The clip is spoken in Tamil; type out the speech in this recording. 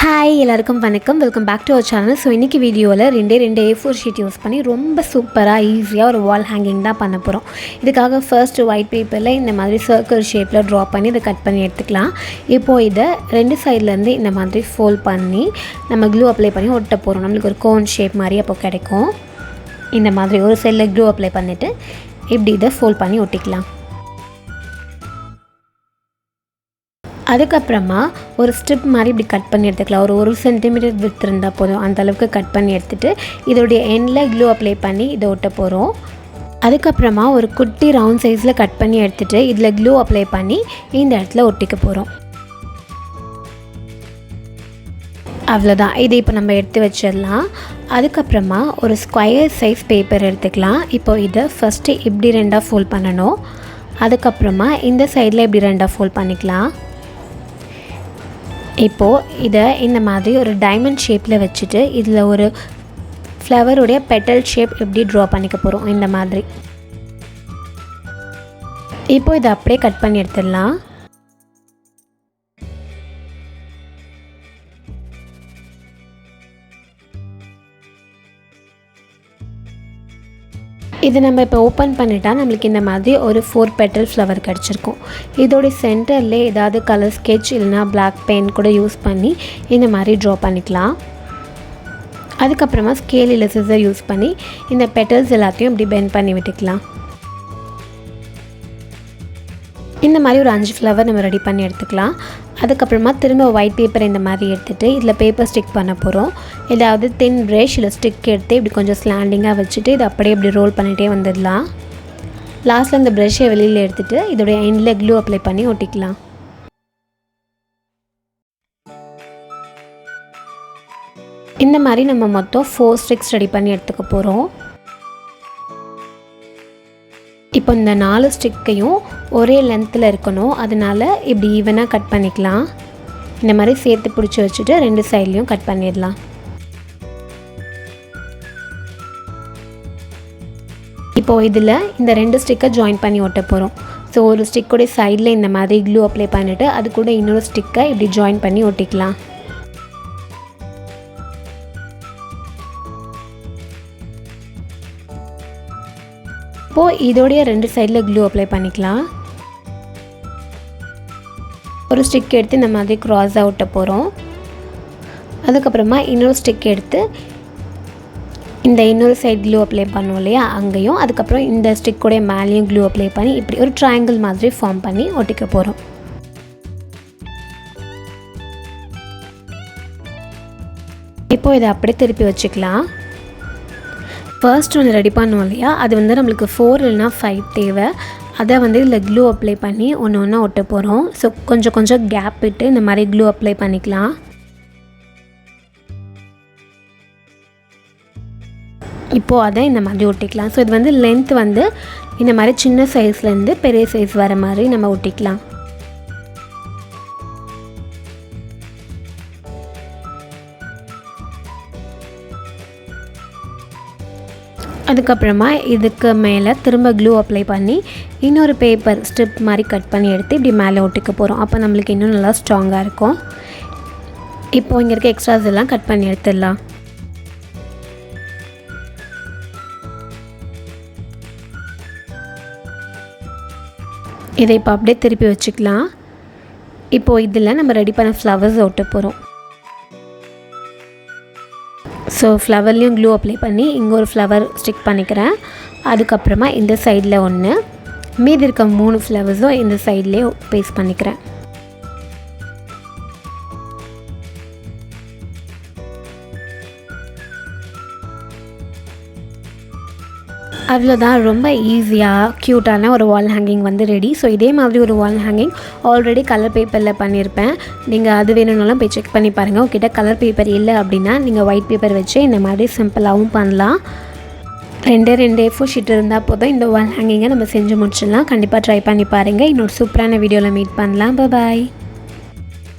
ஹாய் எல்லாருக்கும் வணக்கம். Welcome back to our channel. So இன்றைக்கி வீடியோவில் ரெண்டு A4 ஷீட் யூஸ் பண்ணி ரொம்ப சூப்பராக ஈஸியாக ஒரு வால் ஹேங்கிங் தான் பண்ண போகிறோம். இதுக்காக ஃபர்ஸ்ட்டு ஒயிட் பேப்பரில் இந்த மாதிரி சர்க்கிள் ஷேப்பில் ட்ரா பண்ணி இதை கட் பண்ணி எடுத்துக்கலாம். இப்போது இதை ரெண்டு சைட்லேருந்து இந்த மாதிரி ஃபோல்ட் பண்ணி நம்ம க்ளூ அப்ளை பண்ணி ஒட்ட போகிறோம். நம்மளுக்கு ஒரு கோன் ஷேப் மாதிரி அப்போ கிடைக்கும். இந்த மாதிரி ஒரு சைடில் க்ளூ அப்ளை பண்ணிவிட்டு இப்படி இதை ஃபோல்ட் பண்ணி ஒட்டிக்கலாம். அதுக்கப்புறமா ஒரு ஸ்ட்ரிப் மாதிரி இப்படி கட் பண்ணி எடுத்துக்கலாம். ஒரு சென்டிமீட்டர் வித் இருந்தால் போதும், அந்தளவுக்கு கட் பண்ணி எடுத்துகிட்டு இதோடைய எண்டில் க்ளூ அப்ளை பண்ணி இதை ஒட்ட போகிறோம். அதுக்கப்புறமா ஒரு குட்டி ரவுண்ட் சைஸில் கட் பண்ணி எடுத்துகிட்டு இதில் க்ளூ அப்ளை பண்ணி இந்த இடத்துல ஒட்டிக்க போகிறோம். அவ்வளோதான். இதை இப்போ நம்ம எடுத்து வச்சிடலாம். அதுக்கப்புறமா ஒரு ஸ்கொயர் சைஸ் பேப்பர் எடுத்துக்கலாம். இப்போ இதை ஃபஸ்ட்டு இப்படி ரெண்டாக ஃபோல்ட் பண்ணணும். அதுக்கப்புறமா இந்த சைடில் இப்படி ரெண்டாக ஃபோல்ட் பண்ணிக்கலாம். இப்போது இதை இந்த மாதிரி ஒரு டைமண்ட் ஷேப்பில் வச்சுட்டு இதில் ஒரு ஃப்ளவருடைய பெட்டல் ஷேப் எப்படி ட்ரா பண்ணிக்க போகிறோம். இந்த மாதிரி இப்போது இதை அப்படியே கட் பண்ணி எடுத்துடலாம். இது நம்ம இப்போ ஓப்பன் பண்ணிட்டா நம்மளுக்கு இந்த மாதிரி ஒரு 4 பெட்டல் ஃப்ளவர் கிடச்சிருக்கும். இதோடைய சென்டரில் ஏதாவது கலர் ஸ்கெட்ச் இல்லைனா பிளாக் பென் கூட யூஸ் பண்ணி இந்த மாதிரி ட்ரா பண்ணிக்கலாம். அதுக்கப்புறமா ஸ்கேல் இல்லை சிசர் யூஸ் பண்ணி இந்த பெட்டல்ஸ் எல்லாத்தையும் இப்படி பெண்ட் பண்ணி விட்டுக்கலாம். இந்த மாதிரி ஒரு 5 ஃப்ளவர் நம்ம ரெடி பண்ணி எடுத்துக்கலாம். அதுக்கப்புறமா திரும்ப ஒயிட் பேப்பர் இந்த மாதிரி எடுத்துகிட்டு இதில் பேப்பர் ஸ்டிக் பண்ண போகிறோம். ஏதாவது தின் ப்ரஷ் இல்லை ஸ்டிக் எடுத்து இப்படி கொஞ்சம் ஸ்லாண்டிங்காக வச்சுட்டு இதை அப்படியே இப்படி ரோல் பண்ணிகிட்டே வந்துடலாம். லாஸ்ட்டில் இந்த ப்ரஷ்ஷை வெளியில் எடுத்துகிட்டு இதோடைய எண்டில் க்ளூ அப்ளை பண்ணி ஒட்டிக்கலாம். இந்த மாதிரி நம்ம மொத்தம் 4 ஸ்டிக்ஸ் ரெடி பண்ணி எடுத்துக்க போகிறோம். இப்போ இந்த 4 ஸ்டிக்கையும் ஒரே லென்த்தில் இருக்கணும், அதனால் இப்படி ஈவனாக கட் பண்ணிக்கலாம். இந்த மாதிரி சேர்த்து பிடிச்சி வச்சுட்டு 2 சைட்லேயும் கட் பண்ணிடலாம். இப்போது இதில் இந்த 2 ஸ்டிக்கை ஜாயின் பண்ணி ஒட்ட போகிறோம். ஸோ ஒரு ஸ்டிக்கோடைய சைடில் இந்த மாதிரி க்ளூ அப்ளை பண்ணிவிட்டு அது கூட இன்னொரு ஸ்டிக்கை இப்படி ஜாயின் பண்ணி ஒட்டிக்கலாம். இப்போது இதோடைய 2 சைடில் க்ளூ அப்ளை பண்ணிக்கலாம். ஒரு ஸ்டிக் எடுத்து இந்த மாதிரி க்ராஸாக ஒட்ட போகிறோம். அதுக்கப்புறமா இன்னொரு ஸ்டிக் எடுத்து இந்த இன்னொரு சைட் க்ளூ அப்ளை பண்ணுவோம் இல்லையா, அங்கேயும் அதுக்கப்புறம் இந்த ஸ்டிக்கோடைய மேலேயும் க்ளூ அப்ளை பண்ணி இப்படி ஒரு ட்ரையாங்கிள் மாதிரி ஃபார்ம் பண்ணி ஒட்டிக்க போகிறோம். இப்போது இதை அப்படியே திருப்பி வச்சுக்கலாம். ஃபர்ஸ்ட் ஒன்று ரெடி பண்ணோம் இல்லையா, அது நம்மளுக்கு 4 இல்லைனா 5 தேவை. அதை இதில் க்ளூ அப்ளை பண்ணி ஒன்று ஒன்றா ஒட்ட போகிறோம். ஸோ கொஞ்சம் கொஞ்சம் கேப் விட்டு இந்த மாதிரி க்ளூ அப்ளை பண்ணிக்கலாம். இப்போது அதை இந்த மாதிரி ஒட்டிக்கலாம். ஸோ இது லென்த் இந்த மாதிரி சின்ன சைஸ்லேருந்து பெரிய சைஸ் வர மாதிரி நம்ம ஒட்டிக்கலாம். அதுக்கப்புறமா இதுக்கு மேலே திரும்ப க்ளூ அப்ளை பண்ணி இன்னொரு பேப்பர் ஸ்ட்ரிப் மாதிரி கட் பண்ணி எடுத்து இப்படி மேலே ஒட்டிக்க போகிறோம். அப்போ நம்மளுக்கு இன்னும் நல்லா ஸ்ட்ராங்காக இருக்கும். இப்போது இங்கே இருக்க எக்ஸ்ட்ராஸ் எல்லாம் கட் பண்ணி எடுத்துடலாம். இதை இப்போ அப்படியே திருப்பி வச்சுக்கலாம். இப்போது இதில் நம்ம ரெடி பண்ண ஃப்ளவர்ஸ் ஒட்ட போகிறோம். ஸோ ஃப்ளவர்லேயும் க்ளூ அப்ளை பண்ணி இங்கே ஒரு ஃப்ளவர் ஸ்டிக் பண்ணிக்கிறேன். அதுக்கப்புறமா இந்த சைடில் ஒன்று, மீதி இருக்க 3 ஃப்ளவர்ஸும் இந்த சைட்லேயே பேஸ்ட் பண்ணிக்கிறேன். அவ்வளோதான். ரொம்ப ஈஸியாக க்யூட்டான ஒரு வால் ஹேங்கிங் ரெடி. ஸோ இதே மாதிரி ஒரு வால் ஹேங்கிங் ஆல்ரெடி கலர் பேப்பரில் பண்ணியிருப்பேன். நீங்கள் அது வேணும்னாலும் போய் செக் பண்ணி பாருங்கள். உங்ககிட்ட கலர் பேப்பர் இல்லை அப்படின்னா நீங்கள் ஒயிட் பேப்பர் வச்சு இந்த மாதிரி சிம்பிளாகவும் பண்ணலாம். 2 A4 ஷீட் இருந்தால் போதும் இந்த வால் ஹேங்கிங்கை நம்ம செஞ்சு முடிச்சிடலாம். கண்டிப்பாக ட்ரை பண்ணி பாருங்கள். இன்னொரு சூப்பரான வீடியோவில் மீட் பண்ணலாம். பாய்.